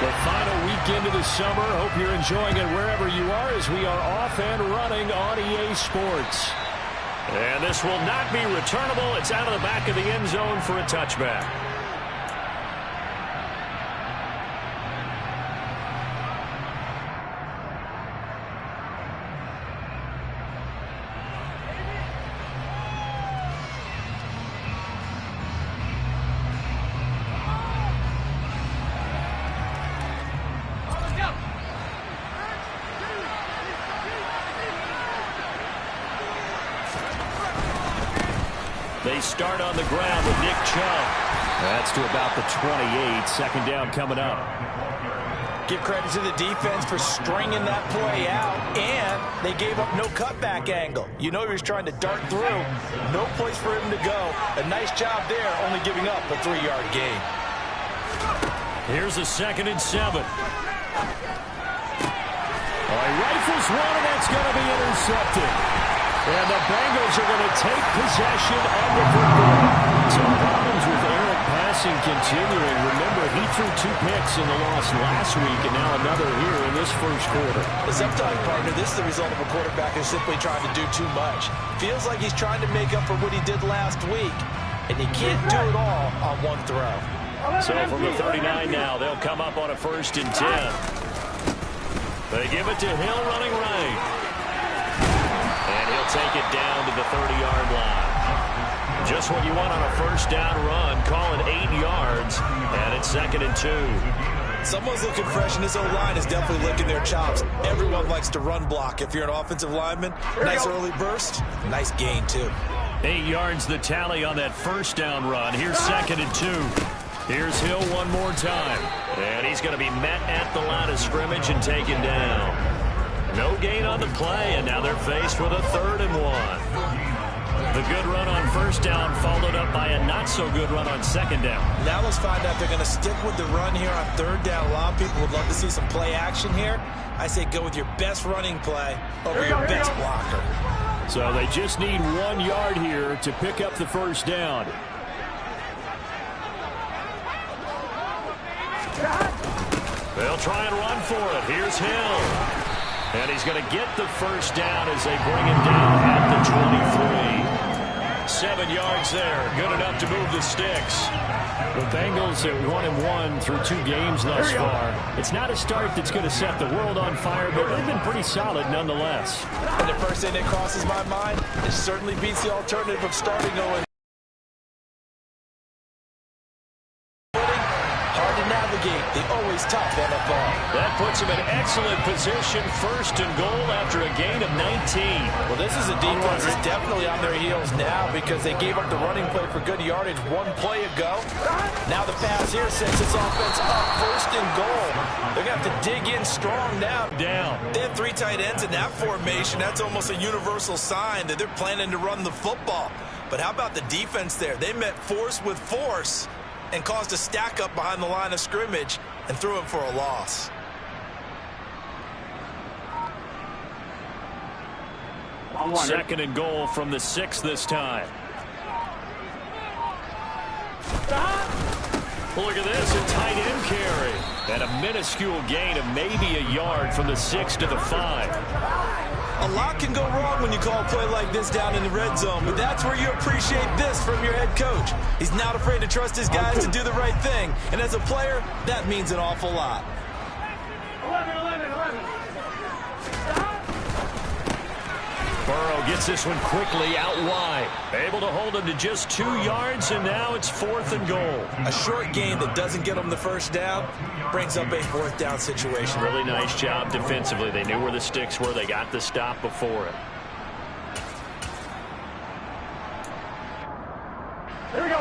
The final weekend of the summer. Hope you're enjoying it wherever you are as we are off and running on EA Sports. And this will not be returnable. It's out of the back of the end zone for a touchback. They start on the ground with Nick Chubb. That's to about the 28. Second down coming up. Give credit to the defense for stringing that play out, and they gave up no cutback angle. You know he was trying to dart through. No place for him to go. A nice job there, only giving up a 3-yard gain. Here's a 2nd and 7. He rifles one, and that's going to be intercepted. And the Bengals are going to take possession of the football. Some problems with Eric passing continuing. Remember, he threw 2 picks in the loss last week, and now another here in this first quarter. Sometimes, partner, this is the result of a quarterback who's simply trying to do too much. Feels like he's trying to make up for what he did last week, and he can't do it all on one throw. So from the 39 now, they'll come up on a 1st and 10. They give it to Hill running right. And he'll take it down to the 30-yard line. Just what you want on a 1st down run. Call it 8 yards, and it's 2nd and 2. Someone's looking fresh, and his O-line is definitely licking their chops. Everyone likes to run block. If you're an offensive lineman, nice early burst, nice gain, too. 8 yards the tally on that 1st down run. Here's 2nd and 2. Here's Hill one more time. And he's going to be met at the line of scrimmage and taken down. No gain on the play, and now they're faced with a 3rd and 1. The good run on 1st down followed up by a not-so-good run on 2nd down. Now let's find out if they're going to stick with the run here on 3rd down. A lot of people would love to see some play action here. I say go with your best running play over your best blocker. So they just need 1 yard here to pick up the 1st down. They'll try and run for it. Here's Hill. And he's going to get the 1st down as they bring him down at the 23. 7 yards there. Good enough to move the sticks. The Bengals at 1-1 through 2 games thus far. It's not a start that's going to set the world on fire, but they've been pretty solid nonetheless. And the first thing that crosses my mind, it certainly beats the alternative of starting 0-. The always tough NFL. That puts him in excellent position, 1st and goal after a gain of 19. Well, this is a defense that's definitely on their heels now because they gave up the running play for good yardage 1 play ago. Now the pass here sets this offense up 1st and goal. They're going to have to dig in strong now. They have 3 tight ends in that formation. That's almost a universal sign that they're planning to run the football. But how about the defense there? They met force with force and caused a stack up behind the line of scrimmage and threw him for a loss. Second and goal from the 6 this time. Look at this, a tight end carry. And a minuscule gain of maybe a yard from the 6 to the 5. A lot can go wrong when you call a play like this down in the red zone, but that's where you appreciate this from your head coach. He's not afraid to trust his guys to do the right thing, and as a player, that means an awful lot. 11. Burrow gets this one quickly out wide. Able to hold him to just 2 yards, and now it's 4th and goal. A short gain that doesn't get them the 1st down brings up a 4th down situation. Really nice job defensively. They knew where the sticks were. They got the stop before it. Here we go.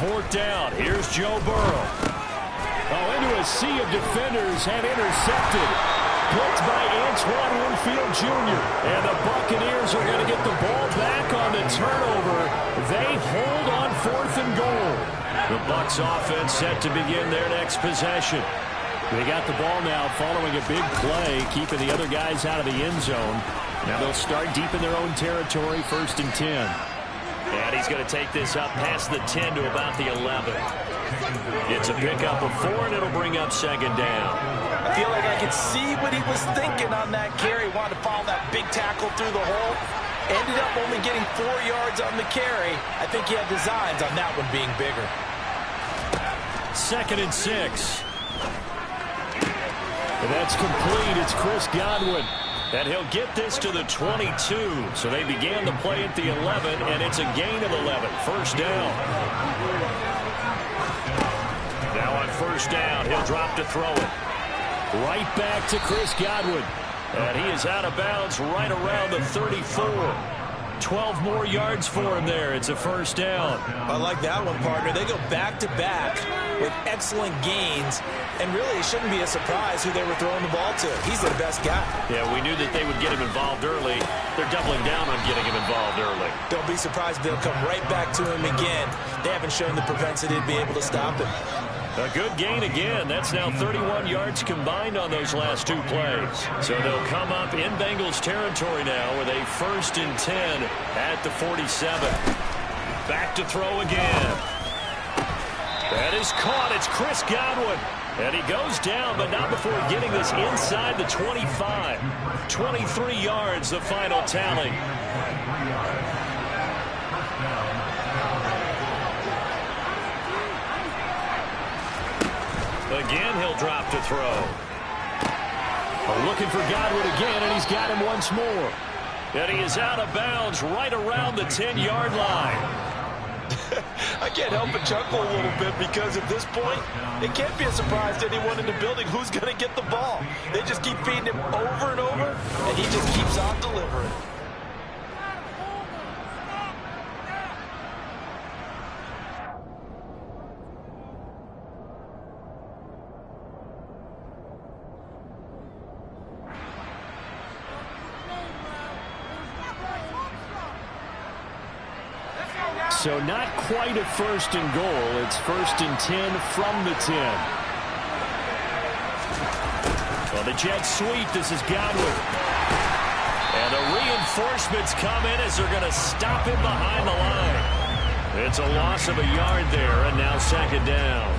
4th down. Here's Joe Burrow. Into a sea of defenders and intercepted. Picked by Antoine Winfield Jr. And the Buccaneers are going to get the ball back on the turnover. They hold on 4th and goal. The Bucs offense set to begin their next possession. They got the ball now following a big play, keeping the other guys out of the end zone. Now they'll start deep in their own territory, 1st and 10. And he's going to take this up past the 10 to about the 11. It's a pickup of 4, and it'll bring up 2nd down. I feel like I could see what he was thinking on that carry. Wanted to follow that big tackle through the hole. Ended up only getting 4 yards on the carry. I think he had designs on that one being bigger. 2nd and 6. And that's complete. It's Chris Godwin. And he'll get this to the 22. So they began the play at the 11, and it's a gain of 11. 1st down. Now on 1st down, he'll drop to throw it. Right back to Chris Godwin. And he is out of bounds right around the 34. 12 more yards for him there. It's a 1st down. I like that one, partner. They go back-to-back with excellent gains, and really it shouldn't be a surprise who they were throwing the ball to. He's their best guy. Yeah, we knew that they would get him involved early. They're doubling down on getting him involved early. Don't be surprised if they'll come right back to him again. They haven't shown the propensity to be able to stop him. A good gain again. That's now 31 yards combined on those last 2 plays. So they'll come up in Bengals territory now with a 1st and 10 at the 47. Back to throw again. That is caught. It's Chris Godwin. And he goes down, but not before getting this inside the 25. 23 yards, the final tally. Again, he'll drop to throw. Looking for Godwin again, and he's got him once more. And he is out of bounds right around the 10-yard line. I can't help but chuckle a little bit because at this point, it can't be a surprise to anyone in the building who's going to get the ball. They just keep feeding him over and over, and he just keeps on delivering. So not quite a 1st and goal. It's 1st and 10 from the 10. Well, the Jets sweep. This is Godwin. And the reinforcements come in as they're going to stop him behind the line. It's a loss of a yard there, and now 2nd down.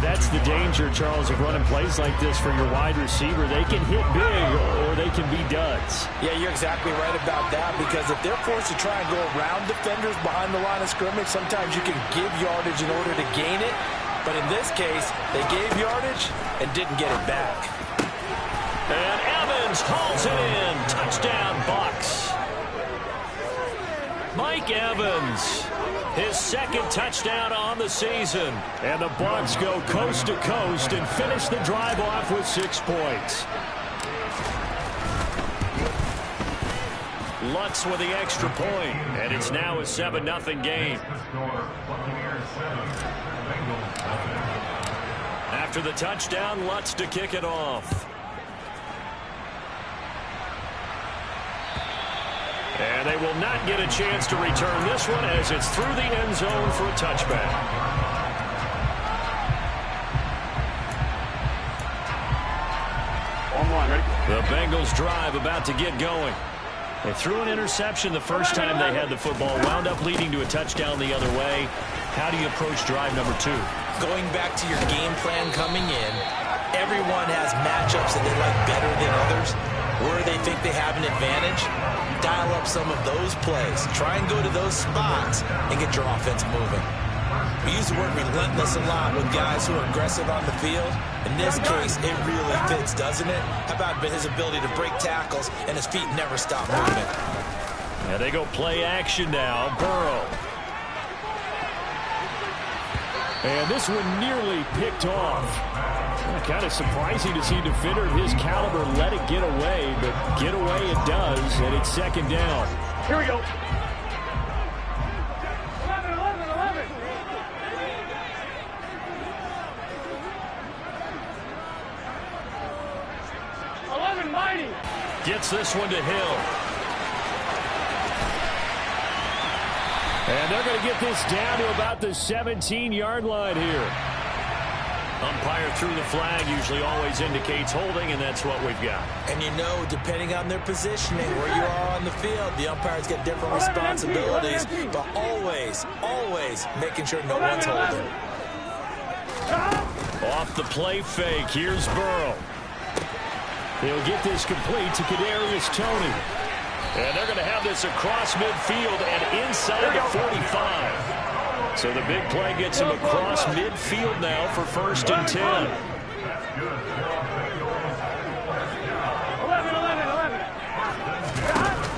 That's the danger, Charles, of running plays like this for your wide receiver. They can hit big or they can be duds. Yeah, you're exactly right about that, because if they're forced to try and go around defenders behind the line of scrimmage, sometimes you can give yardage in order to gain it. But in this case, they gave yardage and didn't get it back. And Evans hauls it in. Touchdown, Bucs. Mike Evans, his 2nd touchdown on the season. And the Bucs go coast to coast and finish the drive off with 6 points. Lutz with the extra point, and it's now a 7-0 game. After the touchdown, Lutz to kick it off. And they will not get a chance to return this one as it's through the end zone for a touchback. The Bengals drive about to get going. They threw an interception the first time they had the football, wound up leading to a touchdown the other way. How do you approach drive number 2? Going back to your game plan coming in, everyone has matchups that they like better than others. Where they think they have an advantage, dial up some of those plays. Try and go to those spots and get your offense moving. We use the word relentless a lot with guys who are aggressive on the field. In this case, it really fits, doesn't it? How about his ability to break tackles and his feet never stop moving? And they go play action now. Burrow. And this one nearly picked off. Kind of surprising to see a defender of his caliber let it get away, but get away it does, and it's 2nd down. Here we go. 11, 11, 11. 11, mighty. Gets this one to Hill. And they're going to get this down to about the 17-yard line here. Umpire threw the flag, usually always indicates holding, and that's what we've got. And you know, depending on their positioning, where you are on the field, the umpires get different responsibilities, but always, always making sure no one's holding. Off the play fake, here's Burrow. He'll get this complete to Kadarius Toney. And they're going to have this across midfield and inside the 45. So the big play gets him across midfield now for 1st and 10. 11.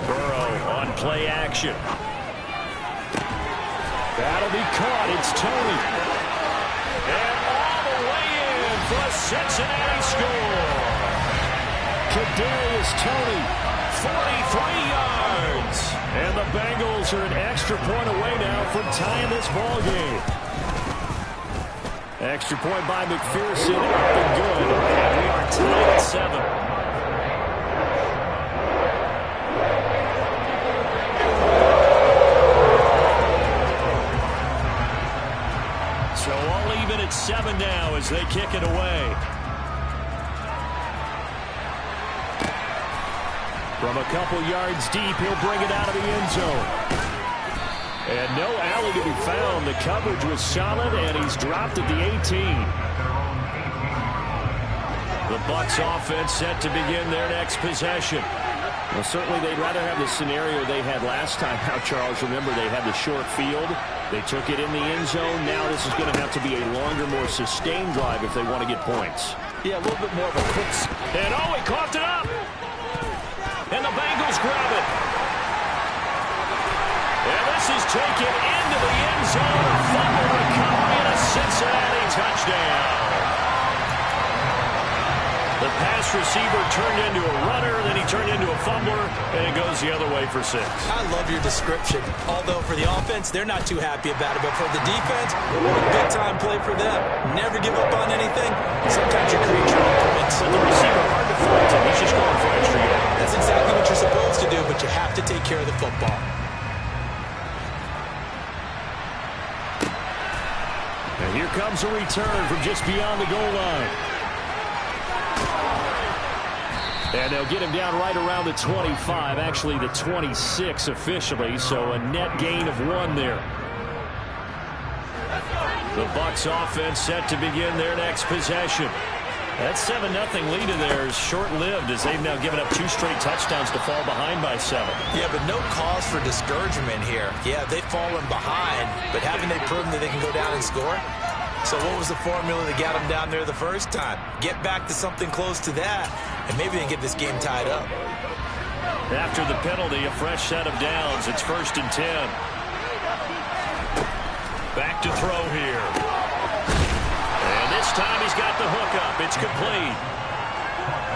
Burrow on play action. That'll be caught. It's Toney. And all the way in for a Cincinnati score. Kadarius Toney, 43 yards. And the Bengals are an extra point away now from tying this ball game. Extra point by McPherson, up and good. And we are tied at 7. So all even at 7 now as they kick it away. From a couple yards deep, he'll bring it out of the end zone. And no alley to be found. The coverage was solid, and he's dropped at the 18. The Bucs offense set to begin their next possession. Well, certainly they'd rather have the scenario they had last time out, Charles. Remember, they had the short field. They took it in the end zone. Now this is going to have to be a longer, more sustained drive if they want to get points. Yeah, a little bit more of a quick... And oh, he coughed it up! And the Bengals grab it. And this is taken into the end zone. A fumble recovery and a Cincinnati touchdown. The pass receiver turned into a runner, then he turned into a fumbler, and it goes the other way for 6. I love your description. Although for the offense, they're not too happy about it. But for the defense, what a big-time play for them. Never give up on anything. Sometimes you create your own points. And the receiver hard to find him. He's just going for extra yards. That's exactly what you're supposed to do, but you have to take care of the football. And here comes a return from just beyond the goal line. And they'll get him down right around the 25, actually the 26 officially, so a net gain of 1 there. The Bucs offense set to begin their next possession. That 7-0 lead of theirs short-lived as they've now given up 2 straight touchdowns to fall behind by 7. Yeah, but no cause for discouragement here. Yeah, they've fallen behind, but haven't they proven that they can go down and score? So what was the formula that got them down there the first time? Get back to something close to that, and maybe they can get this game tied up. After the penalty, a fresh set of downs. It's 1st and 10. Back to throw here. And this time he's got the hook up. It's complete.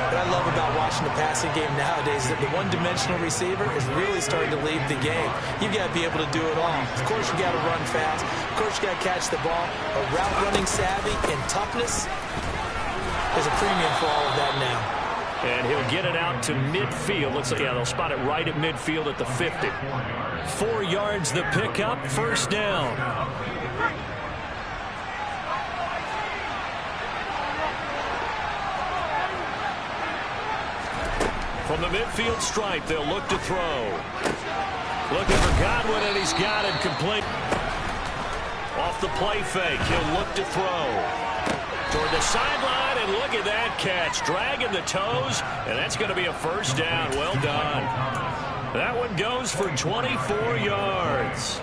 What I love about watching the passing game nowadays is that the one-dimensional receiver is really starting to lead the game. You've got to be able to do it all. Of course, you got to run fast. Of course, you got to catch the ball. But route running savvy and toughness, there's a premium for all of that now. And he'll get it out to midfield. Looks like, yeah, they'll spot it right at midfield at the 50. 4 yards the pickup, 1st down. From the midfield stripe, they'll look to throw. Looking for Godwin, and he's got it complete. Off the play fake, he'll look to throw. Toward the sideline, and look at that catch. Dragging the toes, and that's going to be a 1st down. Well done. That one goes for 24 yards.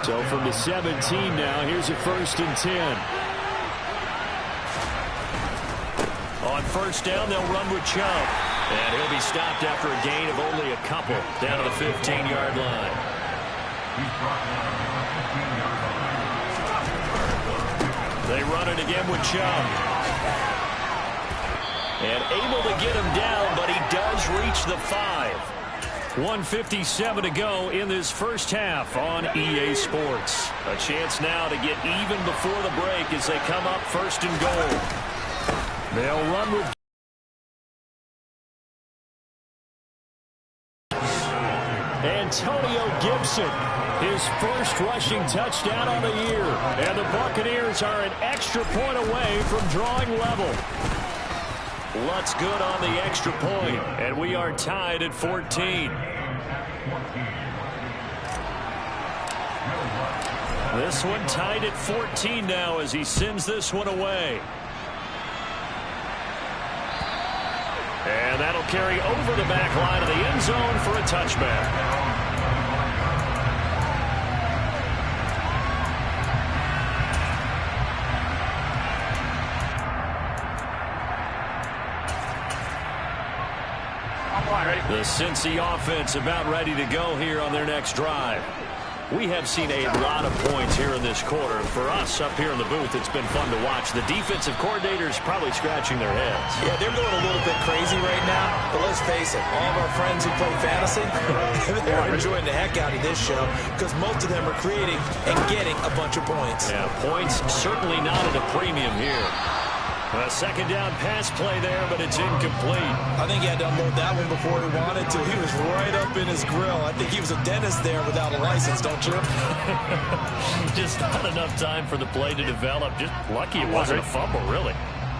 So from the 17 now, here's a 1st and 10. On 1st down, they'll run with Chubb. And he'll be stopped after a gain of only a couple down to the 15-yard line. They run it again with Chubb. And able to get him down, but he does reach the 5. 1:57 to go in this first half on EA Sports. A chance now to get even before the break as they come up 1st and goal. They'll run with and Antonio Gibson, his first rushing touchdown on the year. And the Buccaneers are an extra point away from drawing level. Lutz good on the extra point, and we are tied at 14. This one tied at 14 now as he sends this one away. And that'll carry over the back line of the end zone for a touchback. The Cincy offense about ready to go here on their next drive. We have seen a lot of points here in this quarter. For us up here in the booth, it's been fun to watch. The defensive coordinators probably scratching their heads. Yeah, they're going a little bit crazy right now. But let's face it, all of our friends who play fantasy, they're enjoying the heck out of this show because most of them are creating and getting a bunch of points. Yeah, points certainly not at a premium here. A second down pass play there, but it's incomplete. I think he had to unload that one before he wanted to. He was right up in his grill. I think he was a dentist there without a license, don't you? Just not enough time for the play to develop. Just lucky it wasn't a fumble, really.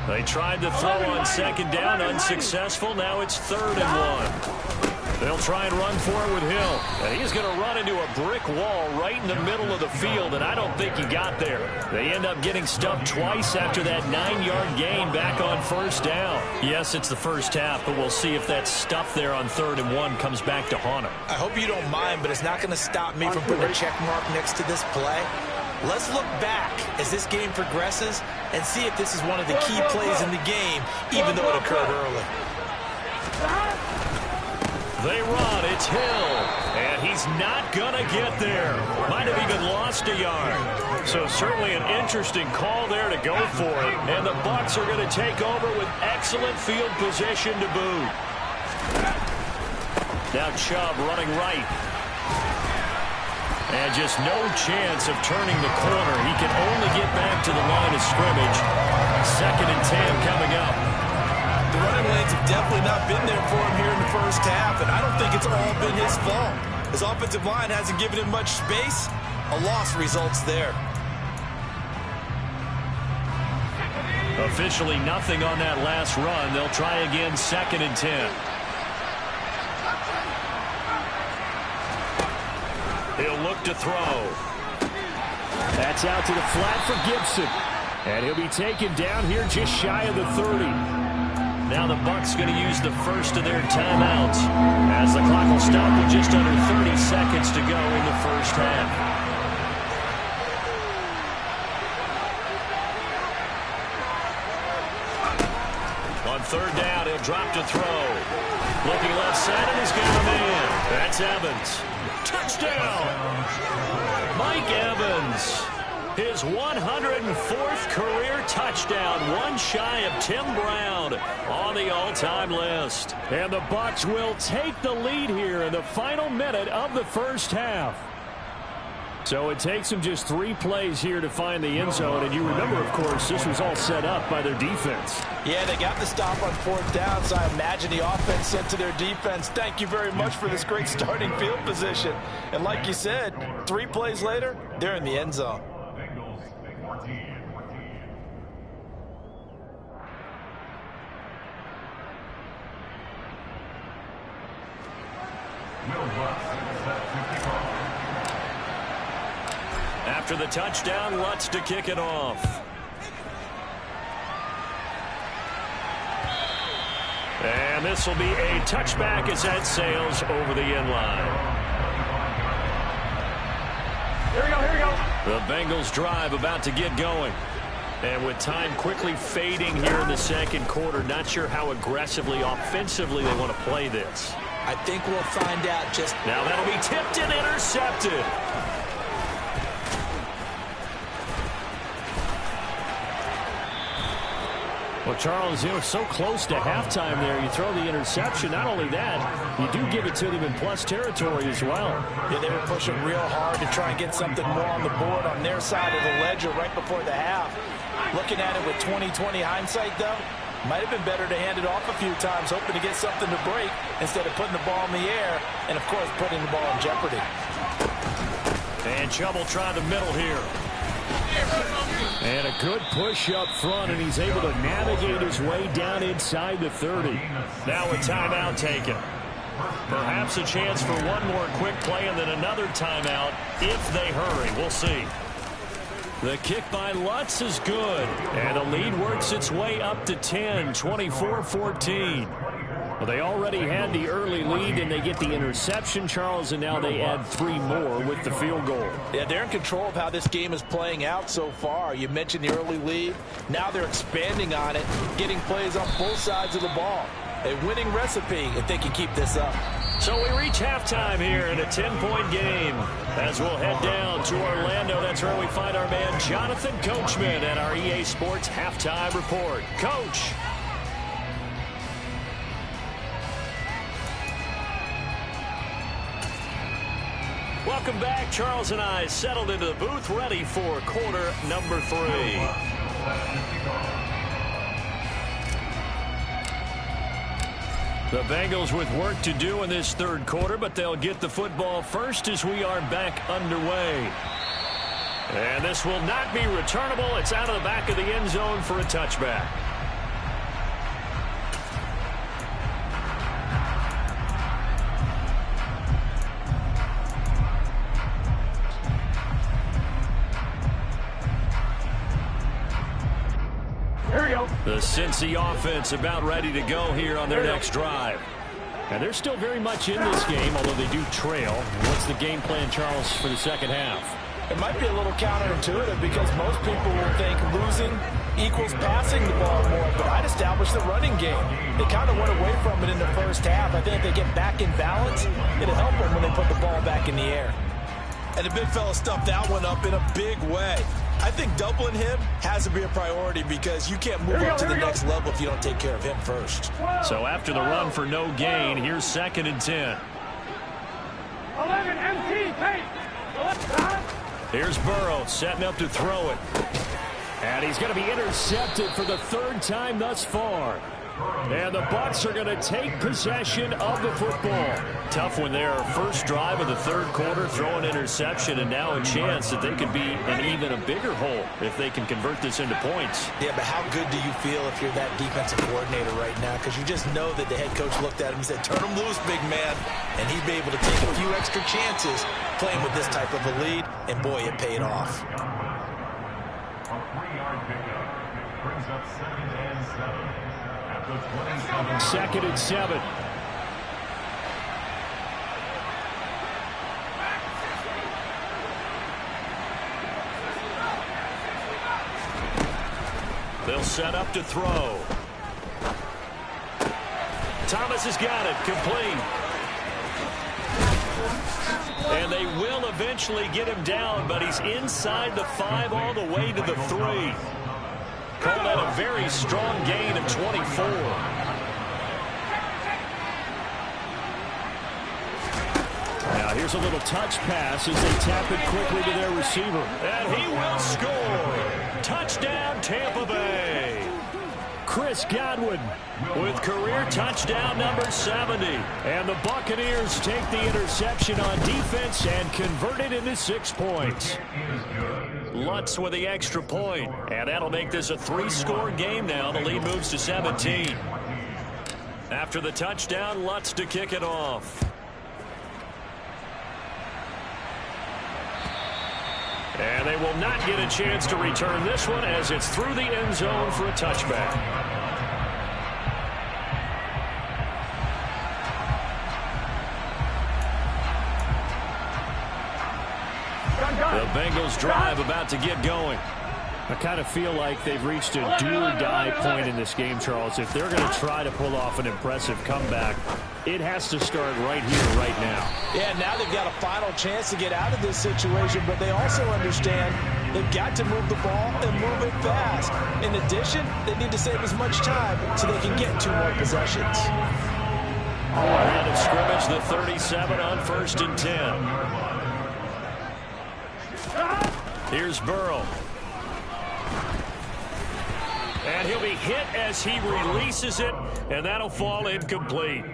They tried to throw on second down, unsuccessful. Now it's 3rd and 1. They'll try and run for it with Hill. And he's going to run into a brick wall right in the middle of the field, and I don't think he got there. They end up getting stuffed twice after that 9-yard gain back on 1st down. Yes, it's the first half, but we'll see if that stuff there on 3rd and 1 comes back to haunt him. I hope you don't mind, but it's not going to stop me from putting a check mark next to this play. Let's look back as this game progresses and see if this is one of the key plays in the game, even though it occurred early. They run, it's Hill, and he's not going to get there. Might have even lost a yard. So certainly an interesting call there to go for it. And the Bucs are going to take over with excellent field position to boot. Now Chubb running right. And just no chance of turning the corner. He can only get back to the line of scrimmage. 2nd and 10 coming up. The running lanes have definitely not been there for him here in the first half, and I don't think it's all been his fault. His offensive line hasn't given him much space. A loss results there. Officially nothing on that last run. They'll try again 2nd and 10. He'll look to throw. That's out to the flat for Gibson. And he'll be taken down here just shy of the 30. Now the Bucs going to use the first of their timeouts as the clock will stop with just under 30 seconds to go in the first half. On 3rd down, he'll drop to throw. Looking left side, and he's got a man. That's Evans. Touchdown! Mike Evans. His 104th career touchdown, one shy of Tim Brown on the all-time list. And the Bucs will take the lead here in the final minute of the first half. So it takes them just 3 plays here to find the end zone. And you remember, of course, this was all set up by their defense. Yeah, they got the stop on 4th down, so I imagine the offense said to their defense, thank you very much for this great starting field position. And like you said, 3 plays later, they're in the end zone. After the touchdown, Lutz to kick it off. And this will be a touchback as that sails over the end line. Here we go, here we go. The Bengals drive about to get going. And with time quickly fading here in the second quarter, not sure how aggressively, offensively they want to play this. I think we'll find out just... Now that'll be tipped and intercepted. Well, Charles, you know, so close to halftime there. You throw the interception. Not only that, you do give it to them in plus territory as well. Yeah, they were pushing real hard to try and get something more on the board on their side of the ledger right before the half. Looking at it with 20/20 hindsight, though, Might have been better to hand it off a few times, hoping to get something to break instead of putting the ball in the air and, of course, putting the ball in jeopardy. And trouble trying the middle here. And a good push up front, and he's able to navigate his way down inside the 30. Now a timeout taken. Perhaps a chance for one more quick play and then another timeout if they hurry. We'll see. The kick by Lutz is good, and the lead works its way up to 10, 24-14. Well, they already had the early lead, and they get the interception, Charles, and now they add 3 more with the field goal. Yeah, they're in control of how this game is playing out so far. You mentioned the early lead. Now they're expanding on it, getting plays on both sides of the ball. A winning recipe if they can keep this up. So we reach halftime here in a 10-point game. As we'll head down to Orlando, that's where we find our man Jonathan Coachman at our EA Sports Halftime Report. Coach. Welcome back. Charles and I settled into the booth, ready for quarter number 3. The Bengals with work to do in this third quarter, but they'll get the football first as we are back underway. And this will not be returnable. It's out of the back of the end zone for a touchback. The Cincy offense about ready to go here on their next drive. And they're still very much in this game, although they do trail. What's the game plan, Charles, for the second half? It might be a little counterintuitive because most people will think losing equals passing the ball more, but I'd establish the running game. They kind of went away from it in the first half. I think if they get back in balance, it'll help them when they put the ball back in the air. And the big fella stuffed that one up in a big way. I think doubling him has to be a priority because you can't move up to the next level if you don't take care of him first. So after the run for no gain, here's 2nd and 10. 11 MT, take. Here's Burrow setting up to throw it. And he's going to be intercepted for the 3rd time thus far. And the Bucs are going to take possession of the football. Tough one there. First drive of the 3rd quarter, throw an interception, and now a chance that they could be in even a bigger hole if they can convert this into points. Yeah, but how good do you feel if you're that defensive coordinator right now? Because you just know that the head coach looked at him and said, turn him loose, big man. And he'd be able to take a few extra chances playing with this type of a lead, and boy, it paid off. A 3-yard pickup brings up 2nd and 7. 2nd and 7. They'll set up to throw. Thomas has got it. Complete. And they will eventually get him down, but he's inside the 5 all the way to the 3. Call that a very strong gain of 24. Now here's a little touch pass as they tap it quickly to their receiver. And he will score. Touchdown, Tampa Bay. Chris Godwin with career touchdown number 70. And the Buccaneers take the interception on defense and convert it into 6 points. Lutz with the extra point, and that'll make this a 3-score game now. The lead moves to 17. After the touchdown, Lutz to kick it off. And they will not get a chance to return this one as it's through the end zone for a touchback. The Bengals drive about to get going. I kind of feel like they've reached a do-or-die point in this game, Charles. If they're going to try to pull off an impressive comeback, it has to start right here, right now. Yeah, now they've got a final chance to get out of this situation, but they also understand they've got to move the ball and move it fast. In addition, they need to save as much time so they can get 2 more possessions. Line of scrimmage, the 37 on 1st and 10. Here's Burrow. And he'll be hit as he releases it, and that'll fall incomplete.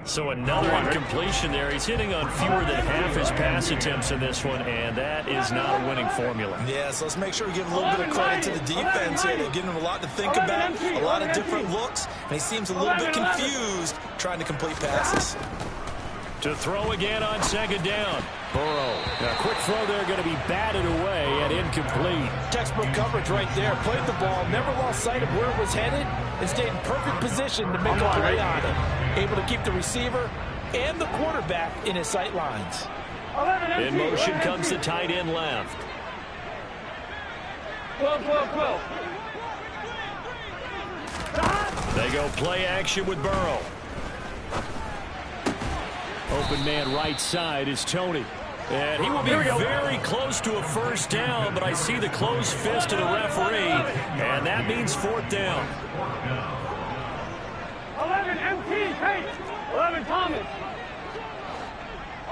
So another incompletion there. He's hitting on fewer than half his pass attempts in this one, and that is not a winning formula. Yeah, so let's make sure we give a little bit of credit to the defense here. They're giving him a lot to think about, a lot of different looks, and he seems a little bit confused trying to complete passes. To throw again on second down. Burrow. A quick throw there going to be batted away and incomplete. Textbook coverage right there. Played the ball, never lost sight of where it was headed, and stayed in perfect position to make a play on it. Able to keep the receiver and the quarterback in his sight lines. In motion comes the tight end left. 12. They go play action with Burrow. Open man right side is Tony. And he will be very close to a first down, but I see the closed fist of the referee, and that means fourth down. 11 MT, Pate. 11 Thomas.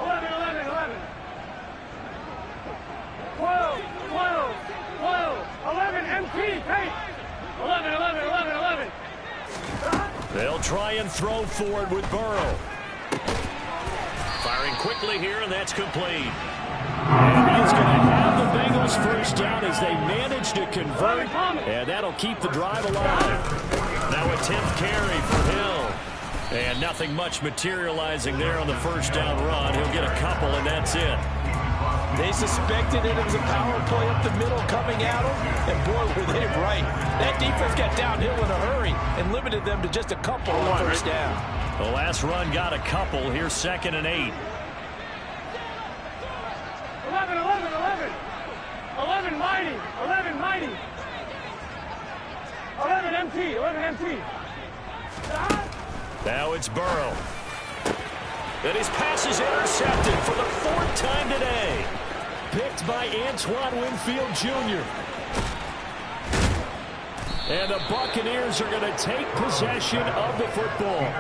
11. 12. 11 MT, Pate. 11. They'll try and throw forward with Burrow. Firing quickly here, and that's complete. And he's going to have the Bengals first down as they manage to convert, and that'll keep the drive alive. Now a 10th carry for Hill. And nothing much materializing there on the first down run. He'll get a couple, and that's it. They suspected it was a power play up the middle coming at them, and boy, were they right. That defense got downhill in a hurry and limited them to just a couple on first down. The last run got a couple. Here's 2nd and 8. 11 mighty. 11 MT. Now it's Burrow. And his pass is intercepted for the 4th time today. Picked by Antoine Winfield Jr. And the Buccaneers are going to take possession of the football.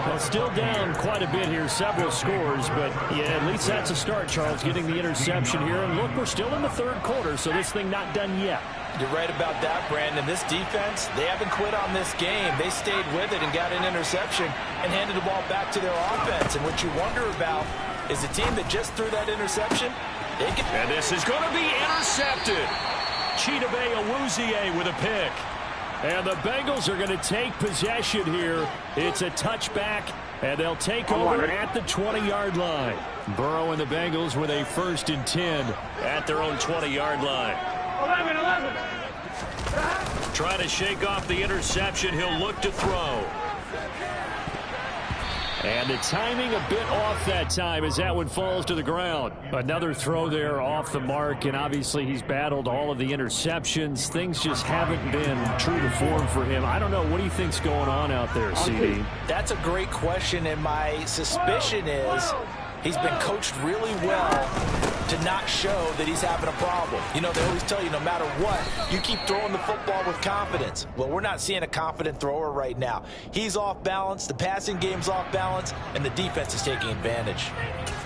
Well, still down quite a bit here, several scores, but yeah, at least that's a start, Charles, getting the interception here. And look, we're still in the 3rd quarter, so this thing not done yet. You're right about that, Brandon. This defense, they haven't quit on this game. They stayed with it and got an interception and handed the ball back to their offense. And what you wonder about is the team that just threw that interception. And this is going to be intercepted. Chidobe Awuzie with a pick. And the Bengals are going to take possession here. It's a touchback, and they'll take over at the 20-yard line. Burrow and the Bengals with a 1st and 10 at their own 20-yard line. 11. Trying to shake off the interception. He'll look to throw. And the timing a bit off that time as that one falls to the ground. Another throw there off the mark, and obviously he's battled all of the interceptions. Things just haven't been true to form for him. I don't know. What do you think's going on out there, CD? That's a great question, and my suspicion is he's been coached really well to not show that he's having a problem. You know, they always tell you no matter what, you keep throwing the football with confidence. Well, we're not seeing a confident thrower right now. He's off balance, the passing game's off balance, and the defense is taking advantage.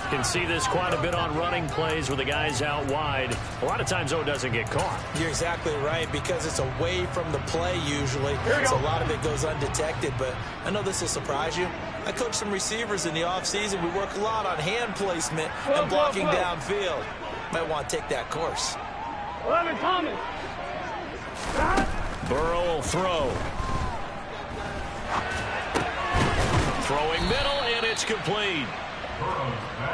Can see this quite a bit on running plays with the guys out wide. A lot of times, though, it doesn't get caught. You're exactly right, because it's away from the play usually. So a lot of it goes undetected, but I know this will surprise you. I coach some receivers in the offseason. We work a lot on hand placement and blocking downfield. Might want to take that course. 11 Thomas. Burrow will throw. Throwing middle, and it's complete.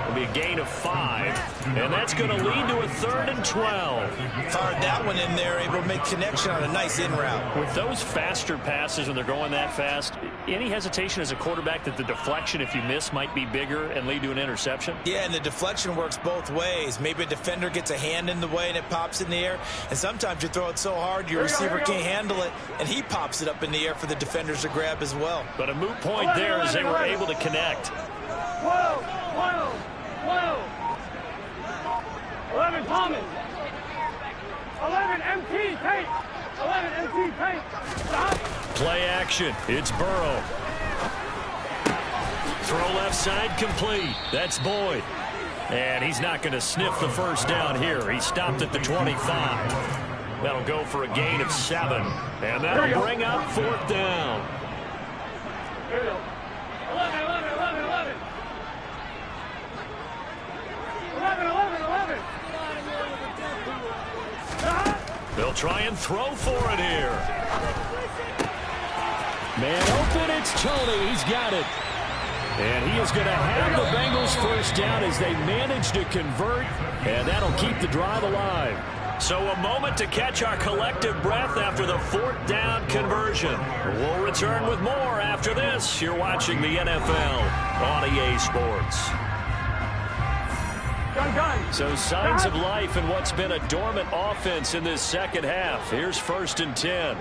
It'll be a gain of 5, and that's going to lead to a 3rd and 12. Fired that one in there, able to make connection on a nice in route. With those faster passes when they're going that fast, any hesitation as a quarterback that the deflection, if you miss, might be bigger and lead to an interception? Yeah, and the deflection works both ways. Maybe a defender gets a hand in the way and it pops in the air, and sometimes you throw it so hard your receiver can't handle it, and he pops it up in the air for the defenders to grab as well. But a moot point there as they were able to connect. 11 Thomas. 11 MT Pate. 11 MT Pate. Stop. Play action. It's Burrow. Throw left side complete. That's Boyd. And he's not going to sniff the first down here. He stopped at the 25. That'll go for a gain of 7. And that'll bring up 4th down. Here we go. 11, 11, 11, 11. 11, 11, 11. They'll try and throw for it here. Man open, it's Tony. He's got it. And he is going to have the Bengals first down as they manage to convert, and that'll keep the drive alive. So a moment to catch our collective breath after the 4th down conversion. We'll return with more after this. You're watching the NFL on EA Sports. So signs of life in what's been a dormant offense in this second half. Here's 1st and 10.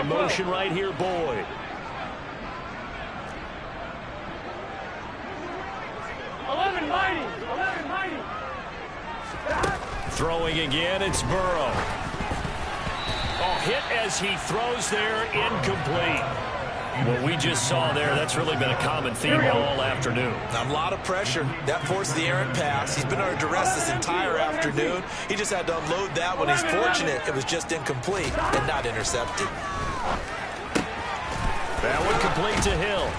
In motion right here, Boyd. Throwing again, it's Burrow. Oh, hit as he throws there, incomplete. What we just saw there, that's really been a common theme all afternoon. A lot of pressure. That forced the errant pass. He's been under duress this entire afternoon. He just had to unload that one. He's fortunate it was just incomplete and not intercepted. That one complete to Hill.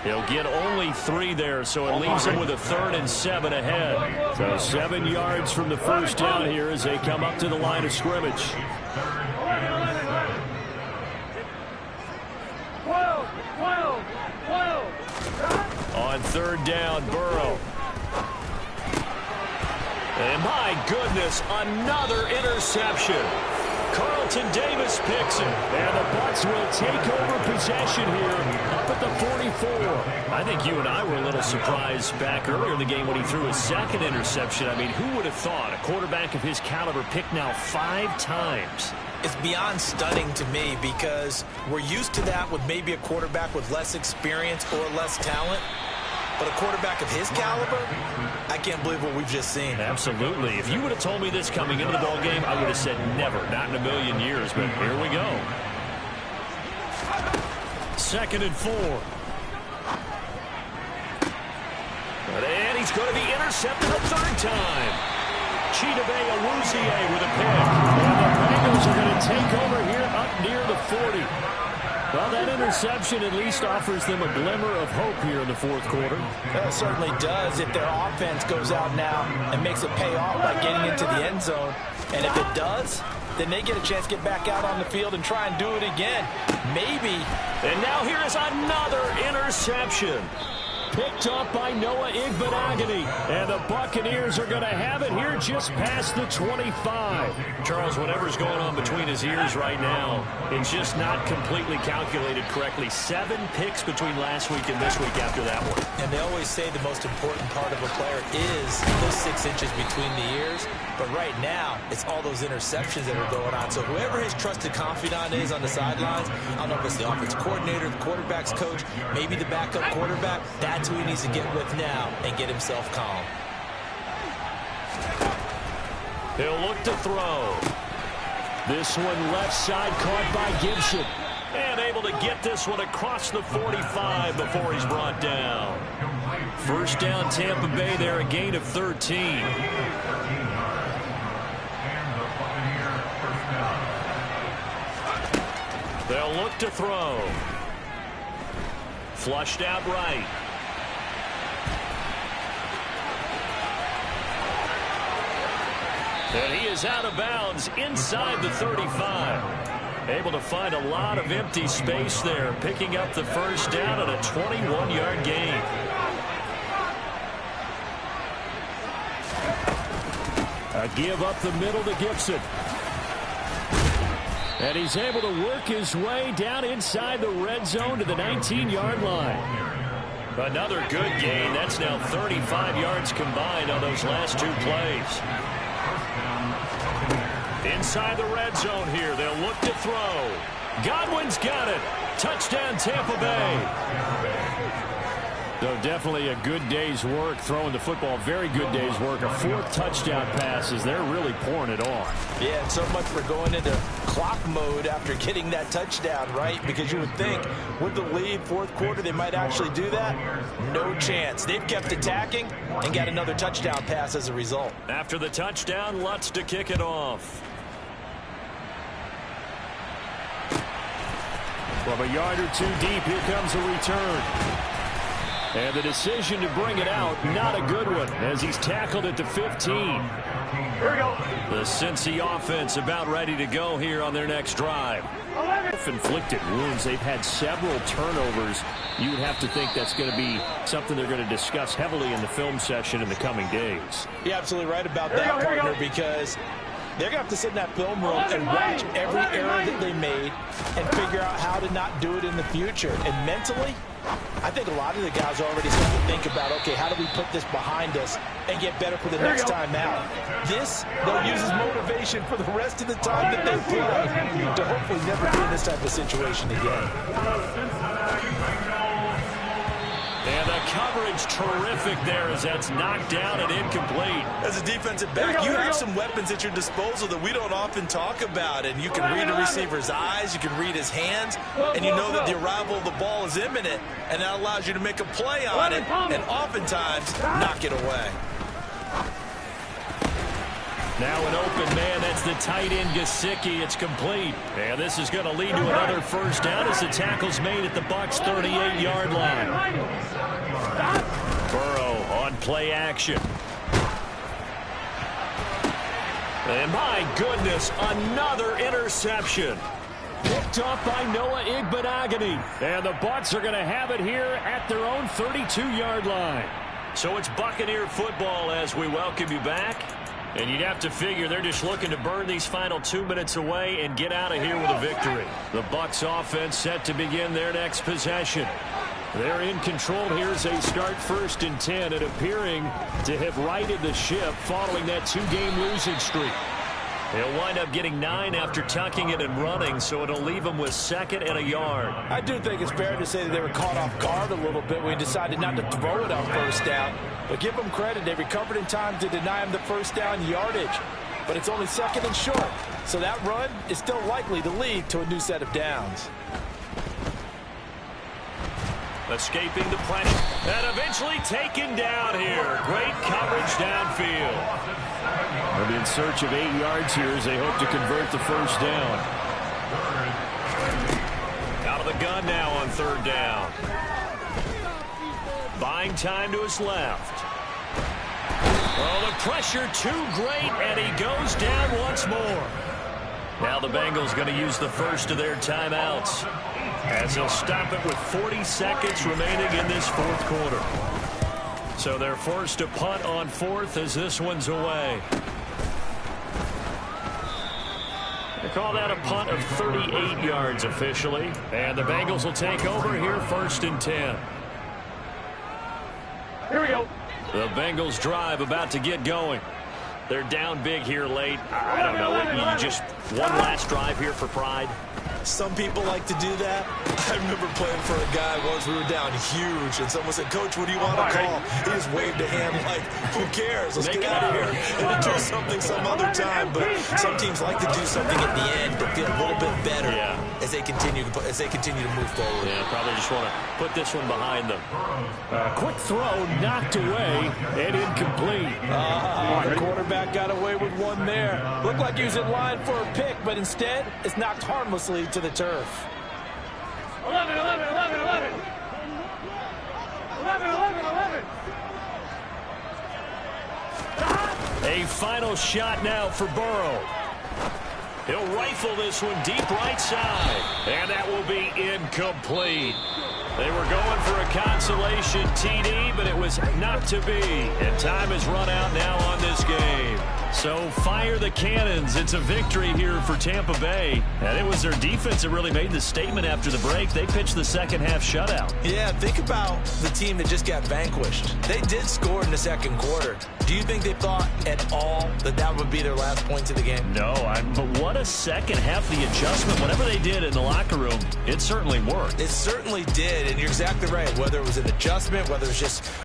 He'll get only 3 there, so it leaves him with a 3rd and 7 ahead. So 7 yards from the first down here as they come up to the line of scrimmage. 12, 12, 12. On 3rd down, Burrow. And my goodness, another interception. Carlton Davis picks it. And the Bucs will take over possession here up at the 44. I think you and I were a little surprised back earlier in the game when he threw his 2nd interception. I mean, who would have thought a quarterback of his caliber picked now 5 times? It's beyond stunning to me because we're used to that with maybe a quarterback with less experience or less talent. But a quarterback of his caliber, I can't believe what we've just seen. Absolutely. If you would have told me this coming into the ball game, I would have said never, not in a million years. But here we go. 2nd and 4. And he's going to be intercepted a 3rd time. Chidobe Awuzie with a pick. And the Bengals are going to take over here up near the 40. Well, that interception at least offers them a glimmer of hope here in the 4th quarter. Well, it certainly does if their offense goes out now and makes it pay off by getting into the end zone. And if it does, then they get a chance to get back out on the field and try and do it again. Maybe. And now here is another interception. Picked off by Noah Igbenogany. And the Buccaneers are going to have it here just past the 25. Charles, whatever's going on between his ears right now, it's just not completely calculated correctly. 7 picks between last week and this week after that one. And they always say the most important part of a player is those 6 inches between the ears. But right now, it's all those interceptions that are going on. So whoever his trusted confidant is on the sidelines, I don't know if it's the offense coordinator, the quarterback's coach, maybe the backup quarterback, that's who he needs to get with now and get himself calm. He'll look to throw. This one left side caught by Gibson. And able to get this one across the 45 before he's brought down. 1st down, Tampa Bay there, a gain of 13. They'll look to throw. Flushed out right. And he is out of bounds inside the 35. Able to find a lot of empty space there, picking up the 1st down at a 21-yard gain. A give up the middle to Gibson. And he's able to work his way down inside the red zone to the 19-yard line. Another good gain. That's now 35 yards combined on those last 2 plays. Inside the red zone here. They'll look to throw. Godwin's got it. Touchdown, Tampa Bay. So definitely a good day's work throwing the football. Very good day's work. A 4th touchdown passes. They're really pouring it on. Yeah, and so much for going into clock mode after getting that touchdown, right? Because you would think with the lead, 4th quarter, they might actually do that. No chance. They've kept attacking and got another touchdown pass as a result. After the touchdown, Lutz to kick it off. From a yard or 2 deep, here comes a return. And the decision to bring it out, not a good one, as he's tackled at the 15. Here we go. The Cincy offense about ready to go here on their next drive. Inflicted wounds. They've had several turnovers. You would have to think that's going to be something they're going to discuss heavily in the film session in the coming days. You're absolutely right about that, partner, because they're going to have to sit in that film room and watch every error that they made and figure out how to not do it in the future. And mentally, I think a lot of the guys are already starting to think about, okay, how do we put this behind us and get better for the next time out? This, they'll use as motivation for the rest of the time that they play to hopefully never be in this type of situation again. And the coverage terrific there as that's knocked down and incomplete. As a defensive back, you have some weapons at your disposal that we don't often talk about. And you can read a receiver's eyes, you can read his hands, and you know that the arrival of the ball is imminent, and that allows you to make a play on it and oftentimes knock it away. Now an open man, that's the tight end Gesicki. It's complete. And this is going to lead to another first down as the tackle's made at the Bucs 38-yard line. Burrow on play action. And my goodness, another interception. Picked off by Noah Igbenogany. And the Bucs are going to have it here at their own 32-yard line. So it's Buccaneer football as we welcome you back. And you'd have to figure they're just looking to burn these final 2 minutes away and get out of here with a victory. The Bucs offense set to begin their next possession. They're in control here as they start 1st and 10 and appearing to have righted the ship following that 2-game losing streak. He'll wind up getting 9 after tucking it and running, so it'll leave him with 2nd and a yard. I do think it's fair to say that they were caught off guard a little bit when he decided not to throw it on 1st down. But give them credit. They recovered in time to deny him the 1st down yardage. But it's only 2nd and short. So that run is still likely to lead to a new set of downs. Escaping the pressure and eventually taken down here. Great coverage downfield. They'll be in search of 8 yards here as they hope to convert the 1st down. Out of the gun now on 3rd down. Buying time to his left. Oh, the pressure too great, and he goes down once more. Now the Bengals going to use the first of their timeouts as they'll stop it with 40 seconds remaining in this 4th quarter. So they're forced to punt on 4th as this one's away. They call that a punt of 38 yards officially. And the Bengals will take over here 1st and 10. Here we go. The Bengals drive about to get going. They're down big here late. I don't know. You just one last drive here for pride. Some people like to do that. I remember playing for a guy once. We were down huge, and someone said, "Coach, what do you want to call?" He just waved a hand like, "Who cares? Let's get out of here and do something some other time." But some teams like to do something at the end to feel a little bit better as they continue to move forward. Yeah, probably just want to put this one behind them. Quick throw knocked away and incomplete. The quarterback got away with one there. Looked like he was in line for a pick, but instead it's knocked harmlessly to the turf. 11. A final shot now for Burrow. He'll rifle this one deep right side. And that will be incomplete. They were going for a consolation TD, but it was not to be. And time has run out now on this game. So fire the cannons. It's a victory here for Tampa Bay. And it was their defense that really made the statement after the break. They pitched the second half shutout. Yeah, think about the team that just got vanquished. They did score in the 2nd quarter. Do you think they thought at all that that would be their last points of the game? No, but what a second half, the adjustment. Whatever they did in the locker room, it certainly worked. It certainly did. and you're exactly right. Whether it was an adjustment, whether it was just